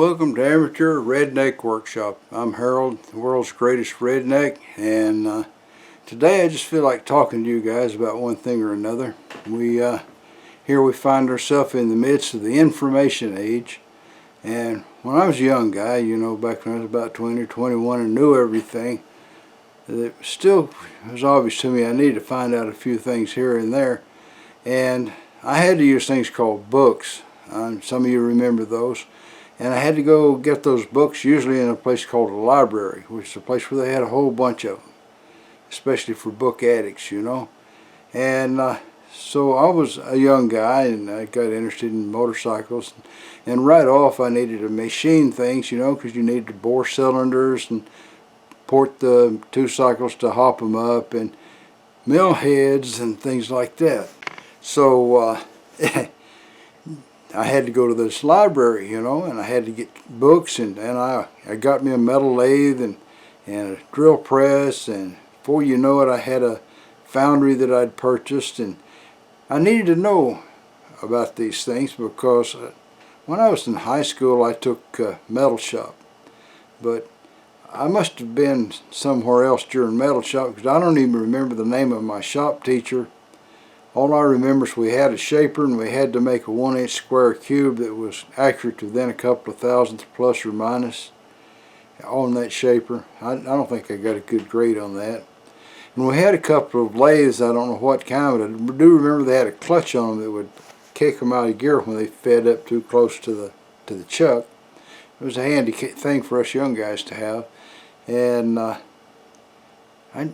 welcome to Amateur Redneck Workshop. I'm Harold, the world's greatest redneck, and today I just feel like talking to you guys about one thing or another. Here we find ourselves in the midst of the information age, and when I was a young guy, you know, back when I was about 20 or 21 and knew everything, it still was obvious to me I needed to find out a few things here and there, and I had to use things called books. Some of you remember those. And I had to go get those books, usually in a place called a library, which is a place where they had a whole bunch of them, especially for book addicts, you know. And so I was a young guy, and I got interested in motorcycles. And right off, I needed to machine things, you know, because you need to bore cylinders and port the two cycles to hop them up, and mill heads and things like that. So I had to go to this library, you know, and I had to get books, and I got me a metal lathe and a drill press, and before you know it, I had a foundry that I'd purchased, and I needed to know about these things because when I was in high school I took metal shop, but I must have been somewhere else during metal shop because I don't even remember the name of my shop teacher. All I remember is we had a shaper and we had to make a 1-inch square cube that was accurate to within a couple of thousandths plus or minus on that shaper. I don't think I got a good grade on that. And we had a couple of lathes, I don't know what kind, but I do remember they had a clutch on them that would kick them out of gear when they fed up too close to the chuck. It was a handy thing for us young guys to have. And I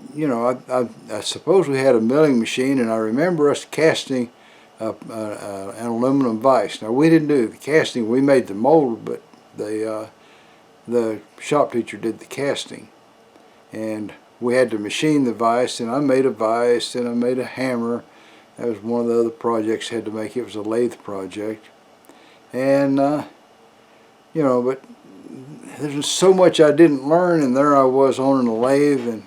suppose we had a milling machine, and I remember us casting an aluminum vise. Now we didn't do the casting; we made the mold, but the shop teacher did the casting, and we had to machine the vise. And I made a vise, and I made a hammer. That was one of the other projects I had to make. It was a lathe project, and you know, but there's so much I didn't learn, and there I was owning a lathe and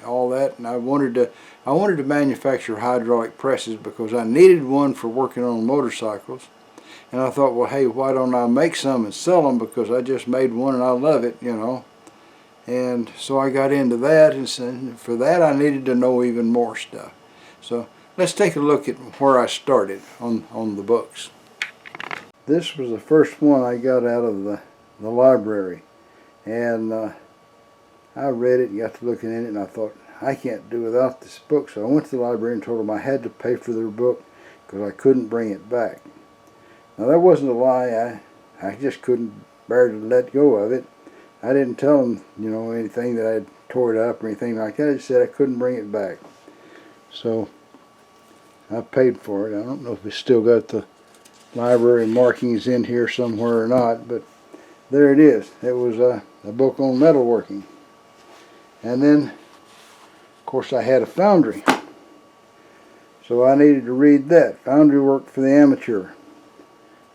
all that, and I wanted to manufacture hydraulic presses because I needed one for working on motorcycles. And I thought, well, hey, why don't I make some and sell them, because I just made one and I love it, you know. And so I got into that, and for that I needed to know even more stuff. So let's take a look at where I started on the books. This was the first one I got out of the library, and I read it and got to looking in it, and I thought, I can't do without this book. So I went to the library and told them I had to pay for their book because I couldn't bring it back. Now that wasn't a lie. I just couldn't bear to let go of it. I didn't tell them, you know, anything that I had tore it up or anything like that. I just said I couldn't bring it back. So I paid for it. I don't know if we still got the library markings in here somewhere or not, but there it is. It was a book on metalworking. And then, of course, I had a foundry. So I needed to read that. Foundry work for the amateur.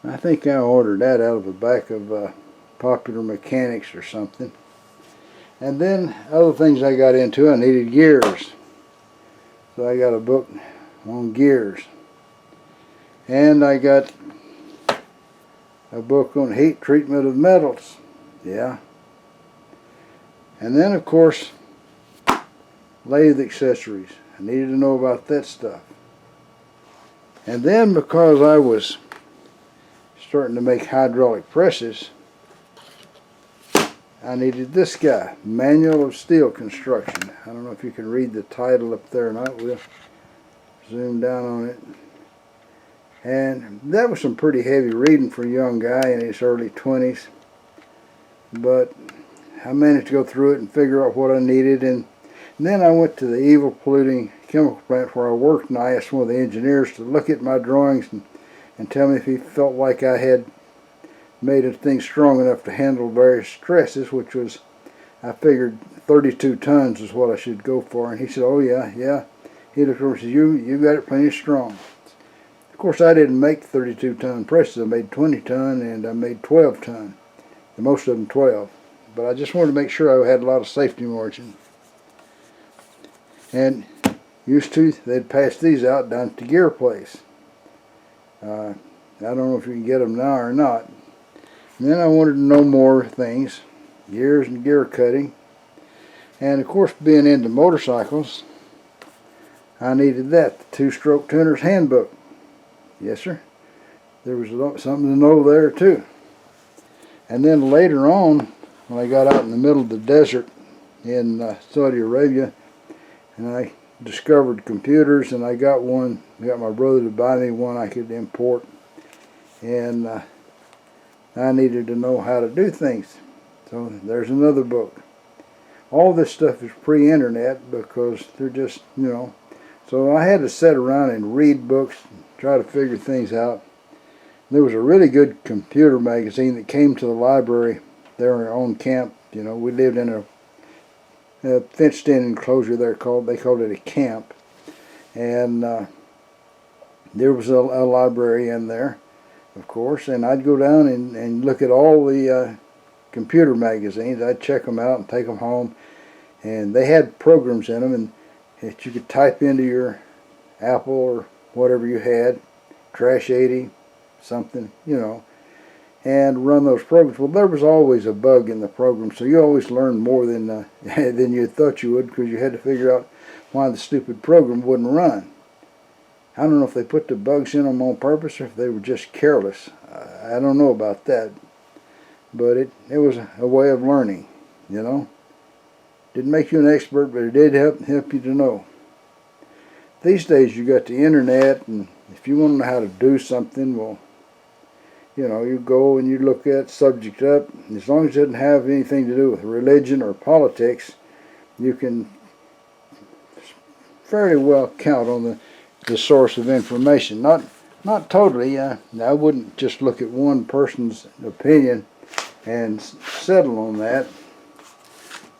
I think I ordered that out of the back of Popular Mechanics or something. And then, other things I got into, I needed gears. So I got a book on gears. And I got a book on heat treatment of metals. Yeah. And then, of course, lathe accessories. I needed to know about that stuff. And then, because I was starting to make hydraulic presses, I needed this guy, Manual of Steel Construction. I don't know if you can read the title up there or not. We'll zoom down on it. And that was some pretty heavy reading for a young guy in his early 20s. But I managed to go through it and figure out what I needed, and then I went to the evil polluting chemical plant where I worked, and I asked one of the engineers to look at my drawings and tell me if he felt like I had made a thing strong enough to handle various stresses, which was, I figured 32 tons is what I should go for. And he said, oh yeah. He looked over and said, you got it plenty strong. Of course, I didn't make 32 ton presses. I made 20 ton and I made 12 ton, and most of them 12. But I just wanted to make sure I had a lot of safety margin. And used to, they'd pass these out down at the gear place. I don't know if you can get them now or not, And then I wanted to know more things, gears and gear cutting. And of course, being into motorcycles, I needed that, the Two-Stroke Tuner's Handbook. Yes, sir. There was something to know there too. And then later on, when I got out in the middle of the desert in Saudi Arabia, and I discovered computers, and I got my brother to buy me one I could import, and I needed to know how to do things. So there's another book. All this stuff is pre-internet because they're just, so I had to sit around and read books, and try to figure things out. There was a really good computer magazine that came to the library there on camp. We lived in a fenced-in enclosure there they called it a camp. And there was a library in there, of course, and I'd go down and look at all the computer magazines. I'd check them out and take them home. And they had programs in them and that you could type into your Apple or whatever you had, Trash 80, something, and run those programs. Well, there was always a bug in the program, so you always learned more than you thought you would, because you had to figure out why the stupid program wouldn't run. I don't know if they put the bugs in them on purpose or if they were just careless. I don't know about that, but it was a way of learning, Didn't make you an expert, but it did help you to know. These days you got the internet, and if you want to know how to do something, well, you go and you look that subject up. As long as it doesn't have anything to do with religion or politics, you can fairly well count on the source of information. Not totally. I wouldn't just look at one person's opinion and settle on that.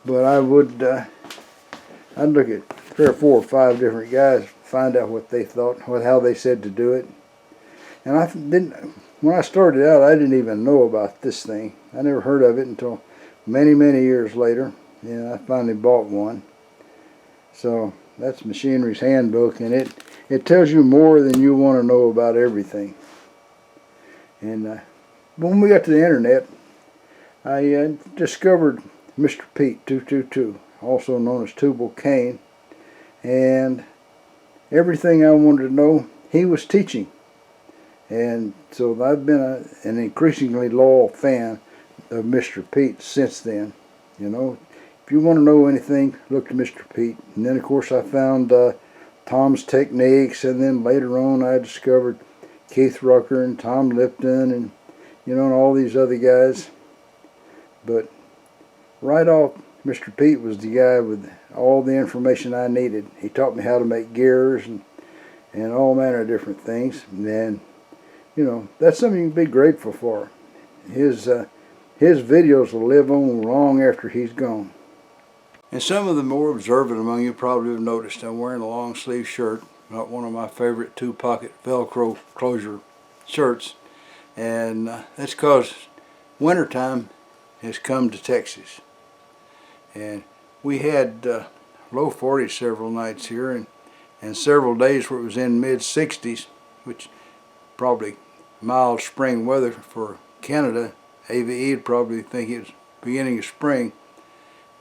But I would, I'd look at 3 or 4 or 5 different guys, find out what they thought, how they said to do it. And when I started out, I didn't even know about this thing. I never heard of it until many, many years later. I finally bought one. So that's Machinery's Handbook, and it tells you more than you want to know about everything. And when we got to the internet, I discovered Mr. Pete 222, also known as Tubal Cain, and everything I wanted to know, he was teaching. And so I've been an increasingly loyal fan of Mr. Pete since then. If you want to know anything, look to Mr. Pete. And then of course I found Tom's Techniques, and then later on I discovered Keith Rucker and Tom Lipton and and all these other guys. But right off, Mr. Pete was the guy with all the information I needed. He taught me how to make gears and all manner of different things. And then, that's something you can be grateful for. His videos will live on long after he's gone. And some of the more observant among you probably have noticed I'm wearing a long sleeve shirt, not one of my favorite 2-pocket Velcro closure shirts. And that's because wintertime has come to Texas. And we had low 40s several nights here, and several days where it was in mid-60s, which probably mild spring weather for Canada. AVE would probably think it was beginning of spring.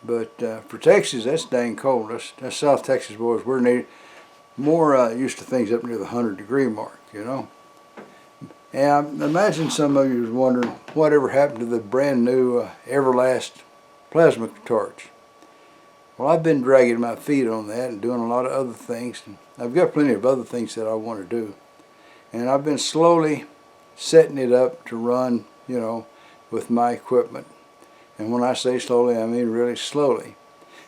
But for Texas, that's dang cold. That's South Texas boys. We're more used to things up near the 100-degree mark, And I imagine some of you is wondering whatever happened to the brand new Everlast plasma torch. Well, I've been dragging my feet on that and doing a lot of other things. And I've got plenty of other things that I want to do. And I've been slowly setting it up to run, with my equipment. And when I say slowly, I mean really slowly.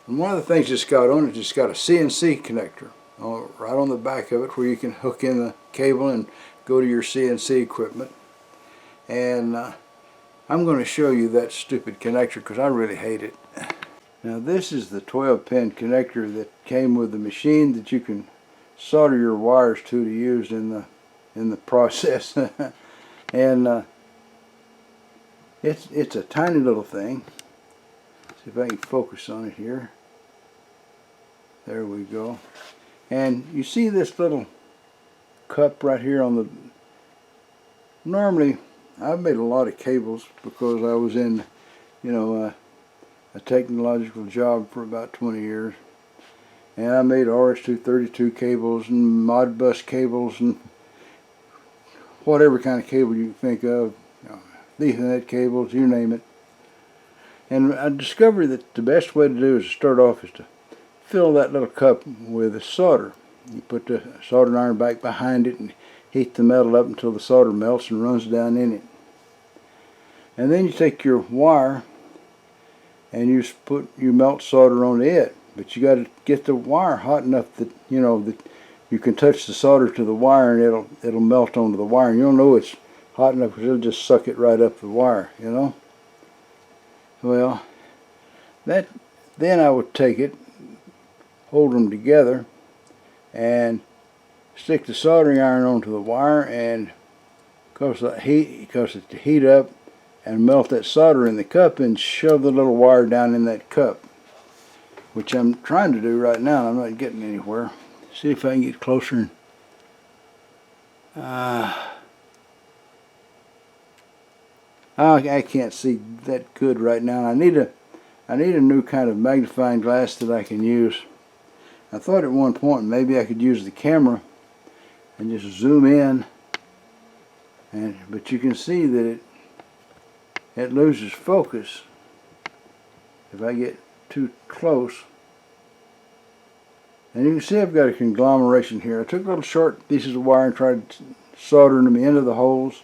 And one of the things it's got on it, it's got a CNC connector right on the back of it where you can hook in the cable and go to your CNC equipment. And I'm going to show you that stupid connector because I really hate it. Now this is the 12-pin connector that came with the machine that you can solder your wires to use in the process. And it's a tiny little thing. See if I can focus on it here. There we go. And you see this little cup right here on the... Normally I've made a lot of cables because I was in, a technological job for about 20 years. And I made RS-232 cables and Modbus cables and whatever kind of cable you can think of, Ethernet cables, you name it. And I discovered that the best way to do is to start off is to fill that little cup with solder. You put the soldering iron back behind it and heat the metal up until the solder melts and runs down in it. And then you take your wire and you melt solder onto it. But you got to get the wire hot enough that that you can touch the solder to the wire and it'll melt onto the wire. And you'll know it's hot enough because it'll just suck it right up the wire. Well, then I would take it, hold them together, and stick the soldering iron onto the wire, and cause it to heat up and melt that solder in the cup, and shove the little wire down in that cup, which I'm trying to do right now. I'm not getting anywhere. See if I can get closer. I can't see that good right now. I need a new kind of magnifying glass that I can use. I thought at one point maybe I could use the camera and just zoom in, but you can see that it loses focus if I get too close. And you can see I've got a conglomeration here. I took little short pieces of wire and tried soldering them into the holes,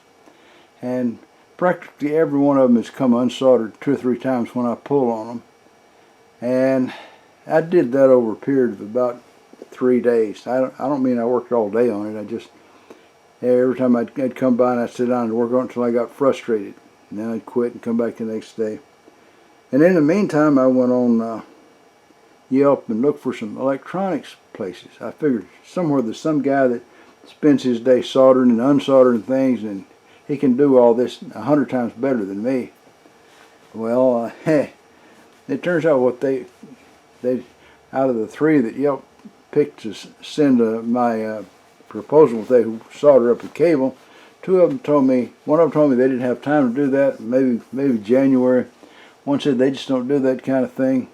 and practically every one of them has come unsoldered 2 or 3 times when I pull on them. And I did that over a period of about 3 days. I don't mean I worked all day on it. I just, every time I'd come by and I'd sit down and work on it until I got frustrated. And then I'd quit and come back the next day. And in the meantime, I went on Yelp and looked for some electronics places. I figured somewhere there's some guy that spends his day soldering and unsoldering things, and he can do all this 100 times better than me. Well, it turns out what they out of the 3 that Yelp picked to send my proposal, they solder up a cable. 2 of them told me, one of them told me they didn't have time to do that. Maybe January. One said they just don't do that kind of thing.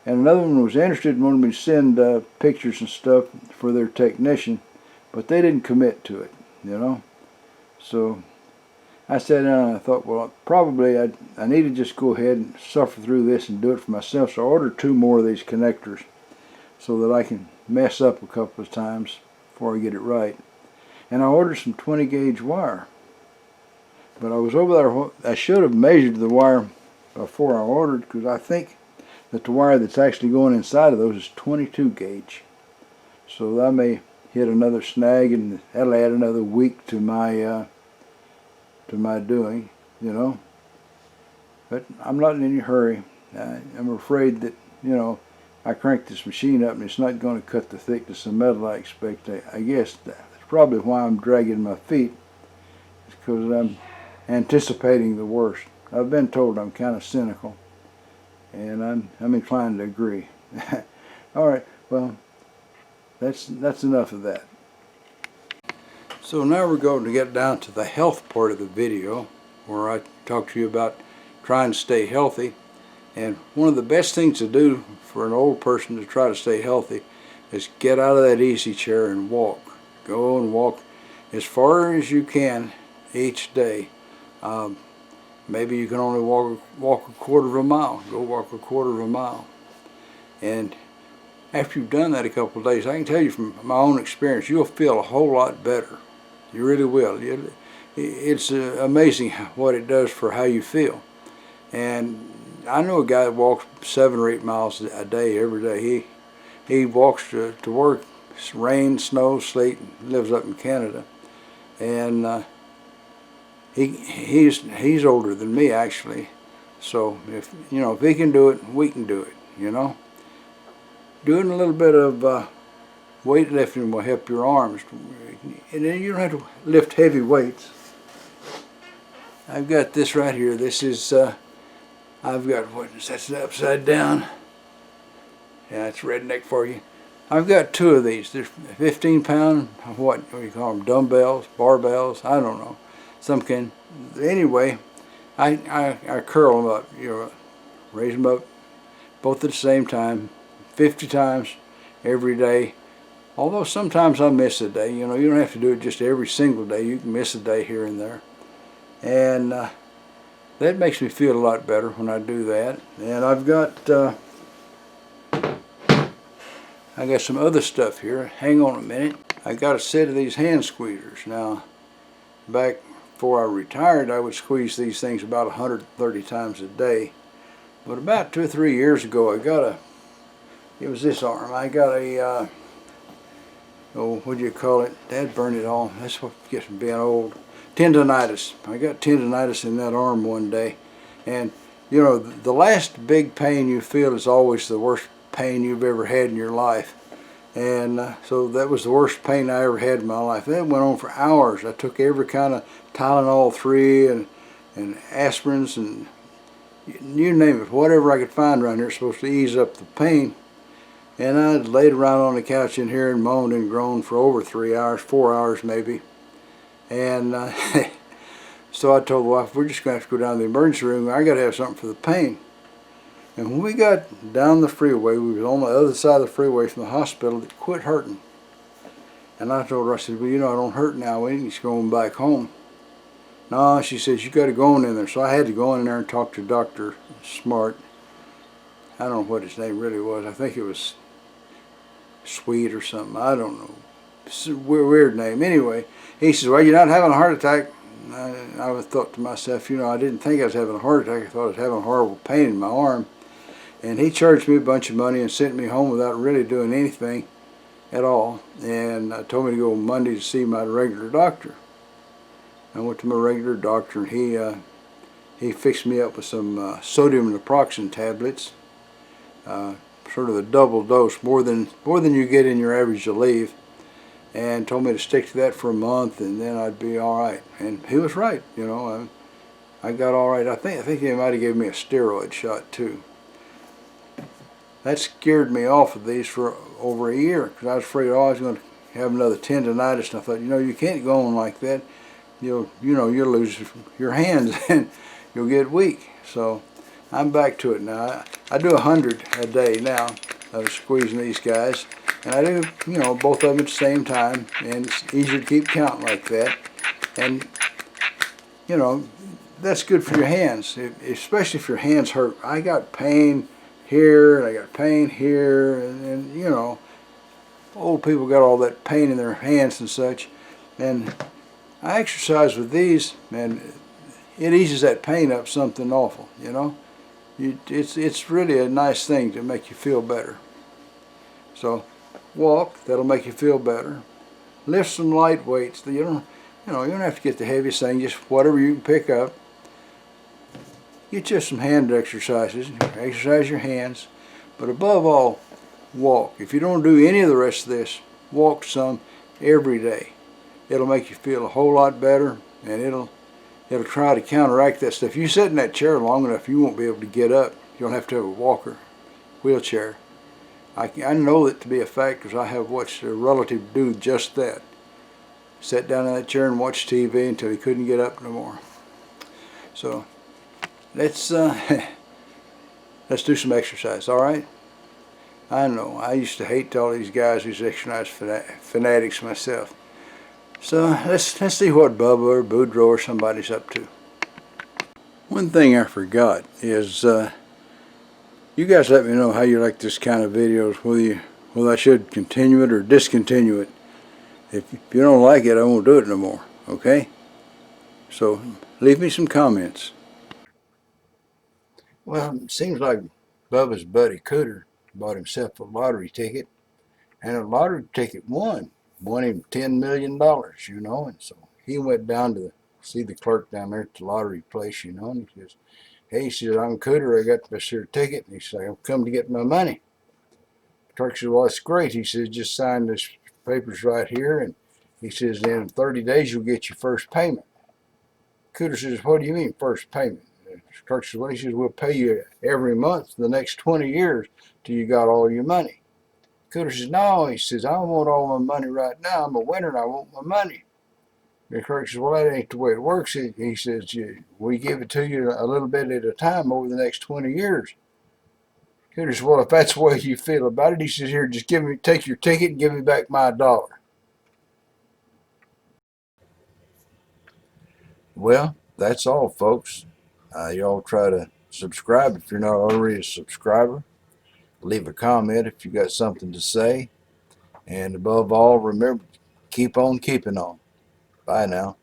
And another one was interested and wanted me to send pictures and stuff for their technician, but they didn't commit to it, So I sat down and I thought, well, probably I need to just go ahead and suffer through this and do it for myself. So I ordered 2 more of these connectors so that I can mess up a couple of times before I get it right. And I ordered some 20 gauge wire. But I was over there, I should have measured the wire before I ordered, because I think that the wire that's actually going inside of those is 22 gauge. So I may hit another snag, and that'll add another week to my doing, But I'm not in any hurry. I'm afraid that, I cranked this machine up and it's not going to cut the thickness of metal I expect. I guess that's probably why I'm dragging my feet. It's because I'm anticipating the worst. I've been told I'm kind of cynical, and I'm inclined to agree. All right, well, that's enough of that. So now we're going to get down to the health part of the video, where I talk to you about trying to stay healthy. And one of the best things to do for an old person to try to stay healthy is get out of that easy chair and walk. Go and walk as far as you can each day. Maybe you can only walk a quarter of a mile. Go walk a quarter of a mile. And after you've done that a couple of days, I can tell you from my own experience, you'll feel a whole lot better. You really will. It's amazing what it does for how you feel. And I know a guy that walks 7 or 8 miles a day every day. He walks to work, rain, snow, sleet, lives up in Canada. And he's older than me, actually. So if he can do it, we can do it. Doing a little bit of weightlifting will help your arms, and then you don't have to lift heavy weights. I've got this right here. This is I've got, what is that, upside down? Yeah, it's redneck for you. I've got 2 of these. They're 15-pound, what do you call them, dumbbells, barbells, I don't know. Some can anyway, I curl them up, raise them up both at the same time, 50 times every day. Although sometimes I miss a day, you don't have to do it just every single day. You can miss a day here and there. And that makes me feel a lot better when I do that. And I got some other stuff here. Hang on a minute. I got a set of these hand squeezers. Now, back before I retired, I would squeeze these things about 130 times a day. But about 2 or 3 years ago, it was this arm. I got a, what do you call it? Dad burned it all. That's what gets from being old. Tendonitis. I got tendonitis in that arm one day. And, the last big pain you feel is always the worst pain you've ever had in your life. And so that was the worst pain I ever had in my life. That went on for hours. I took every kind of Tylenol 3 and aspirins and you name it, whatever I could find around here supposed to ease up the pain. And I laid around on the couch in here and moaned and groaned for over 3 hours, 4 hours maybe. And so I told the wife, we're just going to have to go down to the emergency room. I got to have something for the pain. And when we got down the freeway, we was on the other side of the freeway from the hospital, it quit hurting. And I told her, I said, well, I don't hurt now. We need to go on back home. No, she says, you got to go on in there. So I had to go in there and talk to Dr. Smart. I don't know what his name really was. I think it was Sweet or something. I don't know. It's a weird name. Anyway, he says, well, you're not having a heart attack. I thought to myself, I didn't think I was having a heart attack. I thought I was having a horrible pain in my arm. And he charged me a bunch of money and sent me home without really doing anything at all. And told me to go Monday to see my regular doctor. I went to my regular doctor and he fixed me up with some sodium naproxen tablets, sort of a double dose, more than you get in your average Aleve, and told me to stick to that for a month and then I'd be all right. And he was right, I got all right. I think they might have given me a steroid shot too. That scared me off of these for over a year because I was afraid I was going to have another tendonitis, and I thought, you can't go on like that. You'll lose your hands and you'll get weak. So I'm back to it now. I do 100 a day now of squeezing these guys, and I do both of them at the same time, and it's easier to keep count like that. And that's good for your hands, especially if your hands hurt. I got pain here and I got pain here, and old people got all that pain in their hands and such. And I exercise with these, and it eases that pain up something awful, It's really a nice thing to make you feel better. So walk, that'll make you feel better. Lift some light weights. You don't have to get the heaviest thing, just whatever you can pick up. Get just some hand exercises, exercise your hands, but above all, walk. If you don't do any of the rest of this, walk some every day. It'll make you feel a whole lot better, and it'll try to counteract that stuff. If you sit in that chair long enough, you won't be able to get up. You'll have to have a walker, wheelchair. I know that to be a fact because I have watched a relative do just that. Sat down in that chair and watched TV until he couldn't get up no more. So let's do some exercise, all right? I know, I used to hate all these guys who's exercise fanatics myself. So let's see what Bubba or Boudreaux or somebody's up to. One thing I forgot is you guys let me know how you like this kind of videos, whether I should continue it or discontinue it. If you don't like it, I won't do it no more, okay? So leave me some comments. Well, it seems like Bubba's buddy Cooter bought himself a lottery ticket, and a lottery ticket won him $10 million, and so he went down to see the clerk down there at the lottery place, and he says, hey, he says, I'm Cooter, I got this here ticket, and he says, I've come to get my money. The clerk says, well, that's great. He says, just sign this papers right here, and he says, then in 30 days you'll get your first payment. Cooter says, what do you mean first payment? The clerk says, well, he says, we'll pay you every month for the next 20 years till you got all your money. Cooter says, no, he says, I don't want all my money right now. I'm a winner and I want my money. The clerk says, well, that ain't the way it works. He says, we give it to you a little bit at a time over the next 20 years. He says, well, if that's the way you feel about it, he says, here, just take your ticket and give me back my dollar. Well, that's all, folks. Y'all try to subscribe if you're not already a subscriber. Leave a comment if you got something to say. And above all, remember, keep on keeping on. Bye now.